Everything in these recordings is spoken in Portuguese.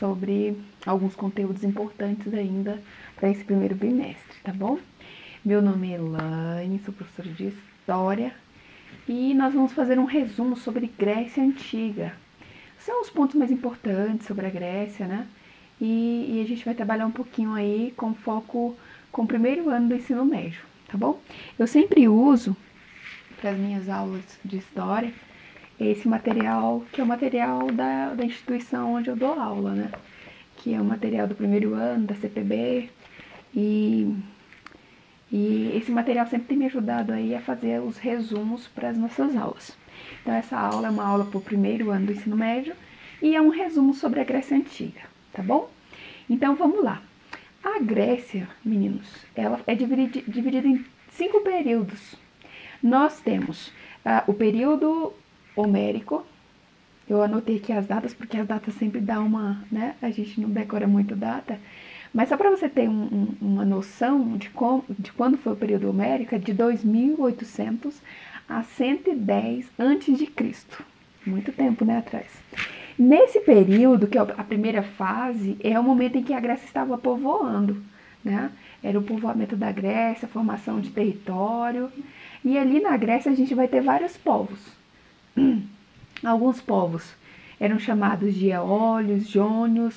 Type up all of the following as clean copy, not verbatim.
sobre alguns conteúdos importantes ainda para esse primeiro bimestre, tá bom? Meu nome é Elaine, sou professora de História e nós vamos fazer um resumo sobre Grécia Antiga. São os pontos mais importantes sobre a Grécia, né? E a gente vai trabalhar um pouquinho aí com foco com o primeiro ano do ensino médio, tá bom? Eu sempre uso para as minhas aulas de História esse material, que é o material da instituição onde eu dou aula, né? Que é o material do primeiro ano, da CPB, e esse material sempre tem me ajudado aí a fazer os resumos para as nossas aulas. Então essa aula é uma aula para o primeiro ano do ensino médio e é um resumo sobre a Grécia Antiga, tá bom? Então vamos lá. A Grécia, meninos, ela é dividida em 5 períodos. Nós temos o período homérico. Eu anotei aqui as datas, porque as datas sempre dá uma, né? A gente não decora muito data. Mas só para você ter uma noção de quando foi o período homérico, é de 2800 a 110 a.C. Muito tempo, né, atrás. Nesse período, que é a primeira fase, é o momento em que a Grécia estava povoando, né? Era o povoamento da Grécia, a formação de território. E ali na Grécia a gente vai ter vários povos. Alguns povos eram chamados de eólios, jônios,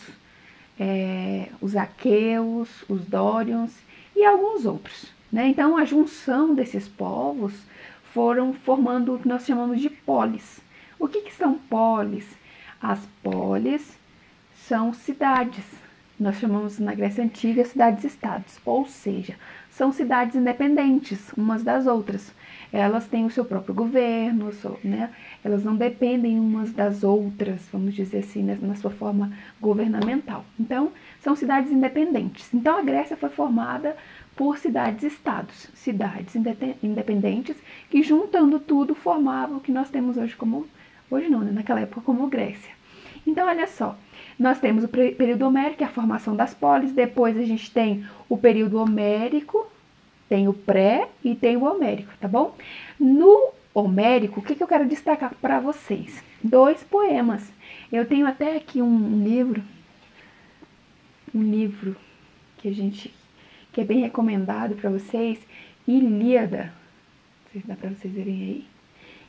os aqueus, os dórions e alguns outros, né? Então a junção desses povos foram formando o que nós chamamos de polis. O que são polis? As polis são cidades. Nós chamamos na Grécia Antiga cidades-estados, ou seja, são cidades independentes umas das outras. Elas têm o seu próprio governo, né? Elas não dependem umas das outras, vamos dizer assim, na sua forma governamental. Então, são cidades independentes. Então, a Grécia foi formada por cidades-estados, cidades independentes que, juntando tudo, formavam o que nós temos hoje como... Hoje não, né? Naquela época como Grécia. Então, olha só, nós temos o período homérico, que é a formação das polis, depois a gente tem o período homérico, tem o pré e tem o homérico, tá bom? No homérico, o que eu quero destacar para vocês? 2 poemas. Eu tenho até aqui um livro que é bem recomendado para vocês, Ilíada. Não sei se dá para vocês verem aí.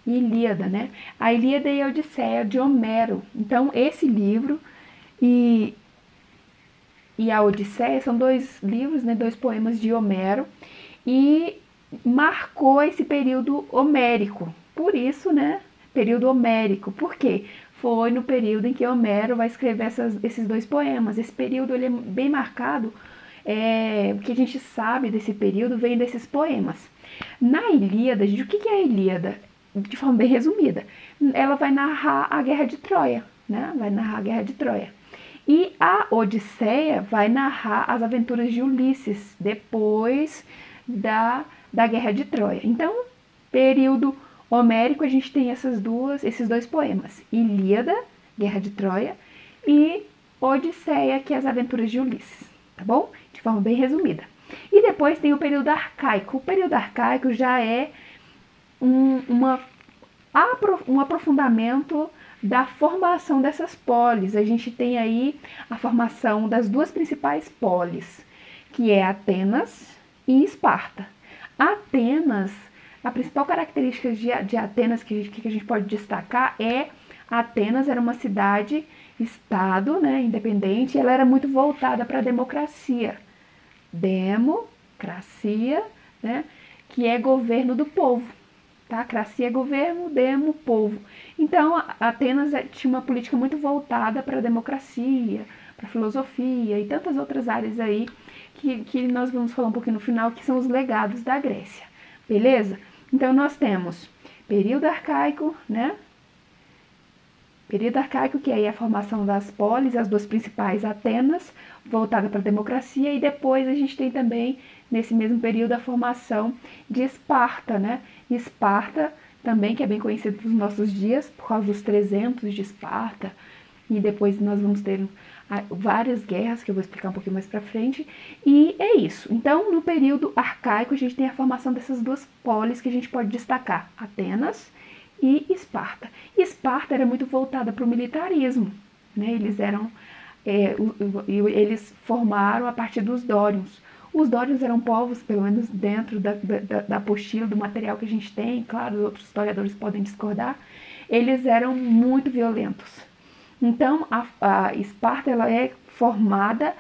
Ilíada, né? A Ilíada e a Odisseia de Homero. Então, esse livro e a Odisseia são 2 livros, né? 2 poemas de Homero e marcou esse período homérico. Por isso, né? Período homérico. Por quê? Foi no período em que Homero vai escrever esses 2 poemas. Esse período ele é bem marcado. O que a gente sabe desse período vem desses poemas. Na Ilíada, gente, o que é a Ilíada? De forma bem resumida, ela vai narrar a Guerra de Troia, né? Vai narrar a Guerra de Troia. E a Odisseia vai narrar as aventuras de Ulisses, depois da Guerra de Troia. Então, período homérico, a gente tem esses 2 poemas. Ilíada, Guerra de Troia, e Odisseia, que é as aventuras de Ulisses, tá bom? De forma bem resumida. E depois tem o período arcaico. O período arcaico já é um aprofundamento da formação dessas polis. A gente tem aí a formação das 2 principais polis, que é Atenas e Esparta. Atenas, a principal característica de Atenas que a gente pode destacar é Atenas era uma cidade-estado, né, independente, e ela era muito voltada para a democracia. Democracia, né, que é governo do povo. Tá? Cracia é governo, demo, povo. Então, Atenas tinha uma política muito voltada para a democracia, para a filosofia e tantas outras áreas aí que nós vamos falar um pouquinho no final, que são os legados da Grécia. Beleza? Então, nós temos período arcaico, né? Período arcaico, que é a formação das polis, as 2 principais, Atenas, voltada para a democracia, e depois a gente tem também, nesse mesmo período, a formação de Esparta, né? Esparta também, que é bem conhecido nos nossos dias, por causa dos 300 de Esparta, e depois nós vamos ter várias guerras, que eu vou explicar um pouquinho mais para frente, e é isso. Então, no período arcaico, a gente tem a formação dessas 2 polis que a gente pode destacar, Atenas e Esparta. Esparta era muito voltada para o militarismo, né? Eles eram eles formaram a partir dos dórios. Os dórios eram povos, pelo menos dentro da apostila, do material que a gente tem, claro, outros historiadores podem discordar, eles eram muito violentos. Então, a Esparta ela é formada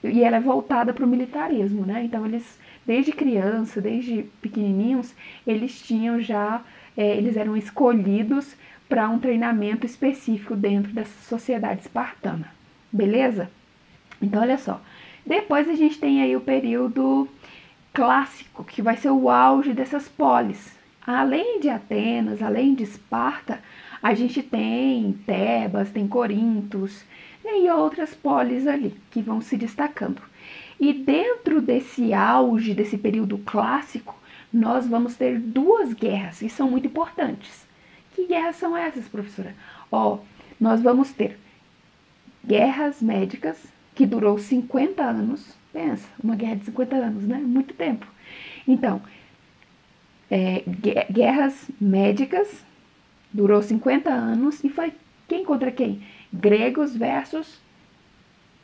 e ela é voltada para o militarismo, né? Então, eles, desde criança, desde pequenininhos, eles tinham já, eles eram escolhidos para um treinamento específico dentro dessa sociedade espartana, beleza? Então, olha só. Depois a gente tem aí o período clássico, que vai ser o auge dessas polis. Além de Atenas, além de Esparta, a gente tem Tebas, tem Corintos, né, e outras polis ali que vão se destacando. E dentro desse auge, desse período clássico, nós vamos ter duas guerras que são muito importantes. Que guerras são essas, professora? Ó, nós vamos ter guerras médicas, que durou 50 anos. Pensa, uma guerra de 50 anos, né? Muito tempo. Então, guerras médicas, durou 50 anos e foi quem contra quem? Gregos versus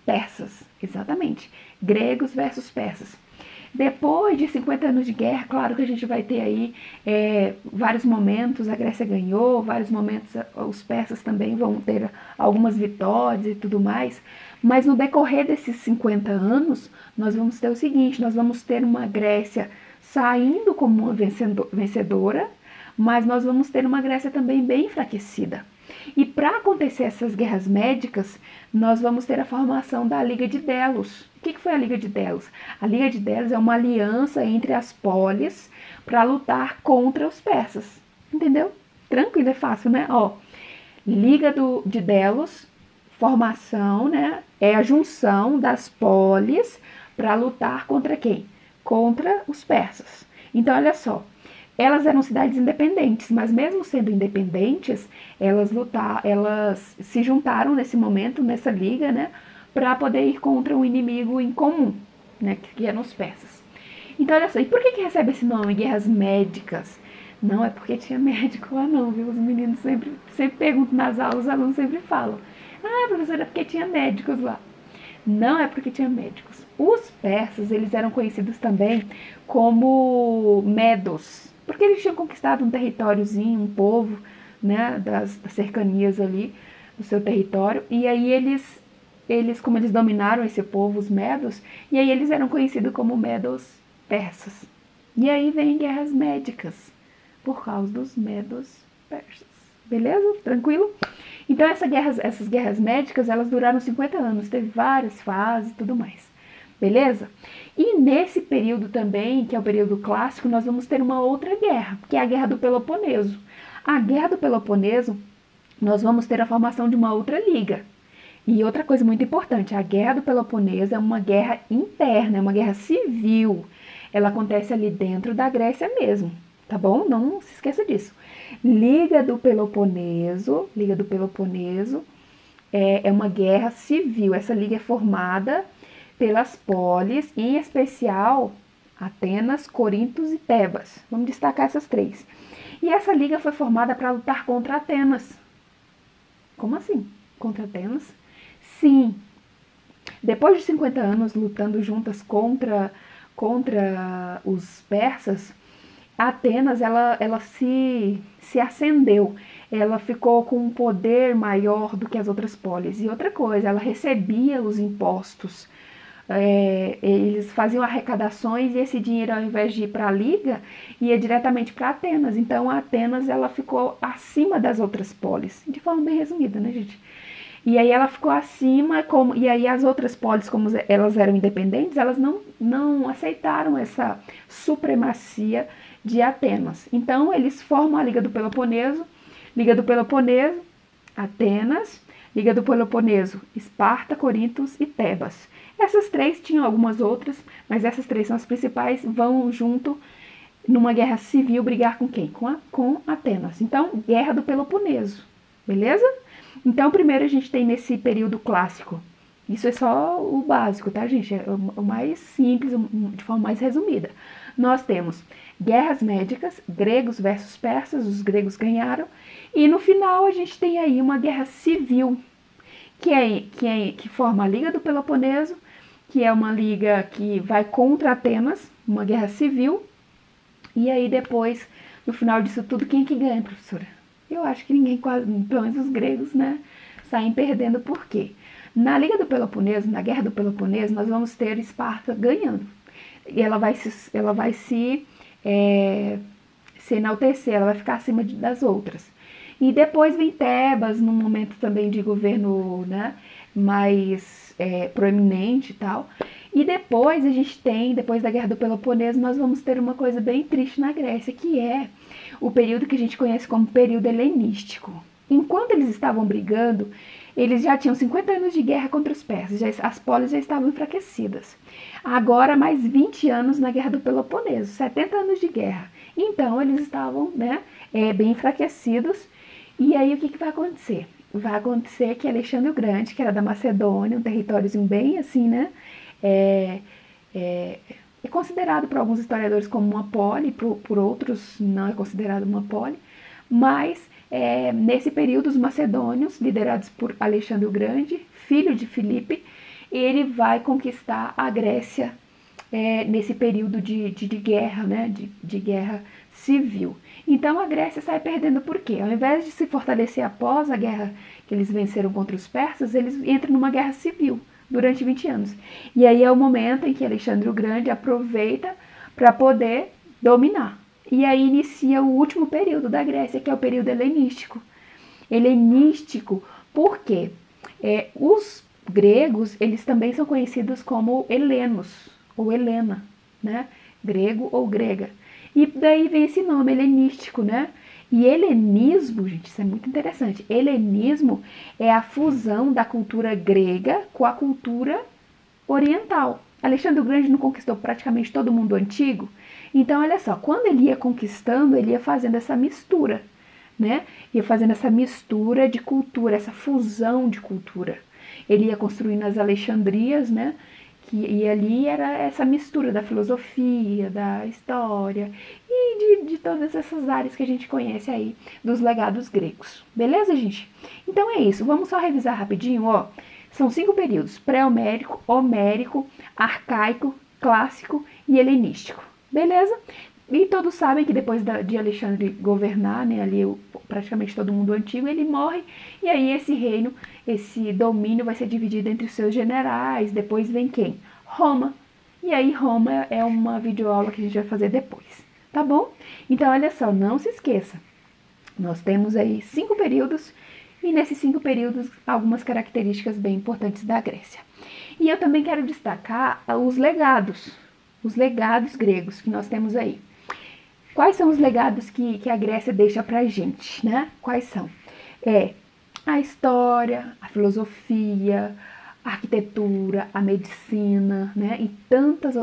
persas, exatamente. Gregos versus persas. Depois de 50 anos de guerra, claro que a gente vai ter aí vários momentos, a Grécia ganhou, vários momentos os persas também vão ter algumas vitórias e tudo mais, mas no decorrer desses 50 anos, nós vamos ter o seguinte, nós vamos ter uma Grécia saindo como uma vencedora, mas nós vamos ter uma Grécia também bem enfraquecida. E para acontecer essas guerras médicas, nós vamos ter a formação da Liga de Delos. O que foi a Liga de Delos? A Liga de Delos é uma aliança entre as polis para lutar contra os persas. Entendeu? Tranquilo, é fácil, né? Ó, Liga de Delos, formação, né? É a junção das polis para lutar contra quem? Contra os persas. Então, olha só. Elas eram cidades independentes, mas mesmo sendo independentes, elas se juntaram nesse momento, nessa liga, né, para poder ir contra um inimigo em comum, né, que eram os persas. Então, olha só, e por que recebe esse nome, guerras médicas? Não é porque tinha médico lá não, viu? Os meninos sempre perguntam nas aulas, os alunos sempre falam. Ah, professora, é porque tinha médicos lá. Não é porque tinha médicos. Os persas, eles eram conhecidos também como medos, porque eles tinham conquistado um territóriozinho, um povo, né, das cercanias ali do seu território, e aí como eles dominaram esse povo, os medos, e aí eles eram conhecidos como medos persas. E aí vem guerras médicas, por causa dos medos persas. Beleza? Tranquilo? Então essas guerras médicas, elas duraram 50 anos, teve várias fases e tudo mais. Beleza? E nesse período também, que é o período clássico, nós vamos ter uma outra guerra, que é a Guerra do Peloponeso. A Guerra do Peloponeso, nós vamos ter a formação de uma outra liga. E outra coisa muito importante, a Guerra do Peloponeso é uma guerra interna, é uma guerra civil. Ela acontece ali dentro da Grécia mesmo, tá bom? Não se esqueça disso. Liga do Peloponeso é uma guerra civil. Essa liga é formada pelas polis, em especial Atenas, Corintos e Tebas. Vamos destacar essas três. E essa liga foi formada para lutar contra Atenas. Como assim? Contra Atenas? Sim. Depois de 50 anos lutando juntas contra os persas, Atenas ela se acendeu. Ela ficou com um poder maior do que as outras polis. E outra coisa, ela recebia os impostos. Eles faziam arrecadações e esse dinheiro, ao invés de ir para a liga, ia diretamente para Atenas. Então a Atenas ela ficou acima das outras polis, de forma bem resumida, né, gente? E aí ela ficou acima, e aí as outras polis, como elas eram independentes, elas não aceitaram essa supremacia de Atenas. Então eles formam a Liga do Peloponeso, Atenas, Liga do Peloponeso, Esparta, Corintos e Tebas. Essas três tinham algumas outras, mas essas três são as principais, vão junto numa guerra civil brigar com quem? Com Atenas. Então, Guerra do Peloponeso, beleza? Então, primeiro a gente tem nesse período clássico, isso é só o básico, tá, gente? É o mais simples, de forma mais resumida. Nós temos guerras médicas, gregos versus persas, os gregos ganharam, e no final a gente tem aí uma guerra civil, que forma a Liga do Peloponeso, que é uma liga que vai contra Atenas, uma guerra civil. E aí depois, no final disso tudo, quem é que ganha, professora? Eu acho que ninguém, quase, pelo menos os gregos, né, saem perdendo. Por quê? Na Liga do Peloponeso, na Guerra do Peloponeso, nós vamos ter Esparta ganhando. E ela vai se enaltecer, ela vai ficar acima das outras. E depois vem Tebas, num momento também de governo, né, mais proeminente e tal. E depois a gente tem, depois da Guerra do Peloponeso, nós vamos ter uma coisa bem triste na Grécia, que é o período que a gente conhece como período helenístico. Enquanto eles estavam brigando, eles já tinham 50 anos de guerra contra os persas, as polis já estavam enfraquecidas. Agora, mais 20 anos na Guerra do Peloponeso, 70 anos de guerra. Então, eles estavam, né, bem enfraquecidos. E aí, o que vai acontecer? Vai acontecer que Alexandre o Grande, que era da Macedônia, um territóriozinho bem assim, né, é considerado por alguns historiadores como uma poli, por outros não é considerado uma poli, mas nesse período os macedônios, liderados por Alexandre o Grande, filho de Filipe, ele vai conquistar a Grécia nesse período de guerra, né, de guerra civil. Então a Grécia sai perdendo por quê? Ao invés de se fortalecer após a guerra que eles venceram contra os persas, eles entram numa guerra civil durante 20 anos. E aí é o momento em que Alexandre o Grande aproveita para poder dominar. E aí inicia o último período da Grécia, que é o período helenístico. Helenístico, por quê? Os gregos, eles também são conhecidos como helenos, ou Helena, né? Grego ou grega. E daí vem esse nome, helenístico, né? E helenismo, gente, isso é muito interessante. Helenismo é a fusão da cultura grega com a cultura oriental. Alexandre o Grande não conquistou praticamente todo mundo antigo? Então, olha só, quando ele ia conquistando, ele ia fazendo essa mistura, né? Ia fazendo essa mistura de cultura, essa fusão de cultura. Ele ia construindo as Alexandrias, né? E ali era essa mistura da filosofia, da história e de todas essas áreas que a gente conhece aí dos legados gregos. Beleza, gente? Então é isso. Vamos só revisar rapidinho, ó. São 5 períodos: pré-homérico, homérico, arcaico, clássico e helenístico. Beleza? E todos sabem que depois de Alexandre governar, né, ali praticamente todo mundo antigo, ele morre, e aí esse reino, esse domínio vai ser dividido entre os seus generais. Depois vem quem? Roma. E aí Roma é uma videoaula que a gente vai fazer depois, tá bom? Então olha só, não se esqueça, nós temos aí 5 períodos, e nesses 5 períodos algumas características bem importantes da Grécia. E eu também quero destacar os legados gregos que nós temos aí. Quais são os legados que a Grécia deixa pra gente, né? Quais são? A história, a filosofia, a arquitetura, a medicina, né? E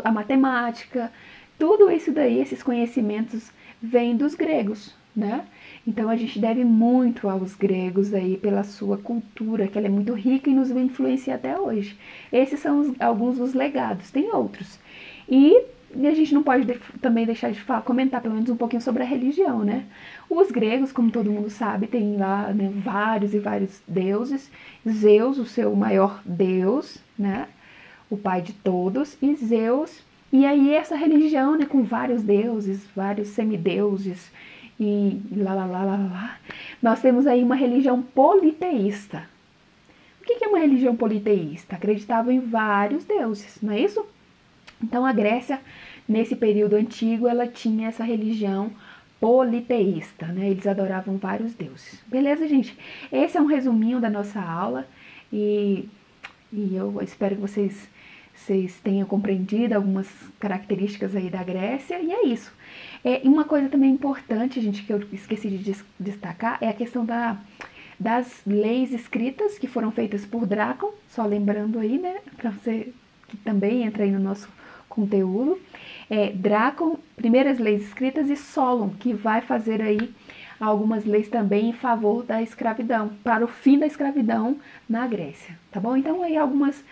a matemática, tudo isso daí, esses conhecimentos vêm dos gregos, né? Então a gente deve muito aos gregos aí pela sua cultura, que ela é muito rica e nos influencia até hoje. Esses são alguns dos legados, tem outros. E a gente não pode também deixar de comentar pelo menos um pouquinho sobre a religião, né? Os gregos, como todo mundo sabe, tem lá, né, vários e vários deuses. Zeus, o seu maior deus, né? O pai de todos, e Zeus. E aí essa religião, né, com vários deuses, vários semideuses e lá. Nós temos aí uma religião politeísta. O que é uma religião politeísta? Acreditava em vários deuses, não é isso? Então a Grécia, nesse período antigo, ela tinha essa religião politeísta, né? Eles adoravam vários deuses. Beleza, gente? Esse é um resuminho da nossa aula e eu espero que vocês tenham compreendido algumas características aí da Grécia, e é isso. E uma coisa também importante, gente, que eu esqueci de destacar, é a questão das leis escritas que foram feitas por Drácon, só lembrando aí, né, para você que também entra aí no nosso conteúdo. Drácon, primeiras leis escritas, e Solon, que vai fazer aí algumas leis também em favor da escravidão, para o fim da escravidão na Grécia, tá bom? Então aí algumas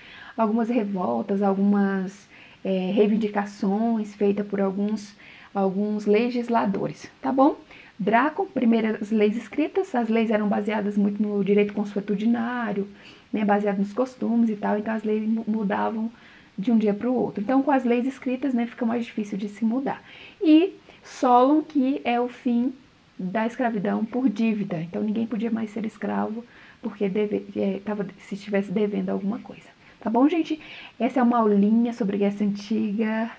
revoltas, algumas reivindicações feitas por alguns legisladores, tá bom? Drácon, primeiras leis escritas, as leis eram baseadas muito no direito consuetudinário, né, baseado nos costumes e tal, então as leis mudavam de um dia para o outro. Então, com as leis escritas, né, fica mais difícil de se mudar. E Solon, que é o fim da escravidão por dívida. Então, ninguém podia mais ser escravo porque se estivesse devendo alguma coisa. Tá bom, gente? Essa é uma aulinha sobre Grécia Antiga.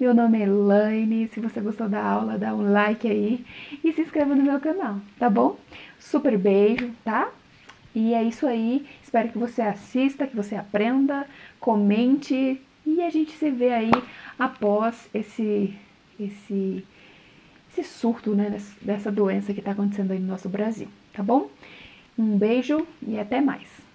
Meu nome é Elaine. Se você gostou da aula, dá um like aí e se inscreva no meu canal, tá bom? Super beijo, tá? E é isso aí. Espero que você assista, que você aprenda, comente e a gente se vê aí após esse surto, né, dessa doença que está acontecendo aí no nosso Brasil, tá bom? Um beijo e até mais.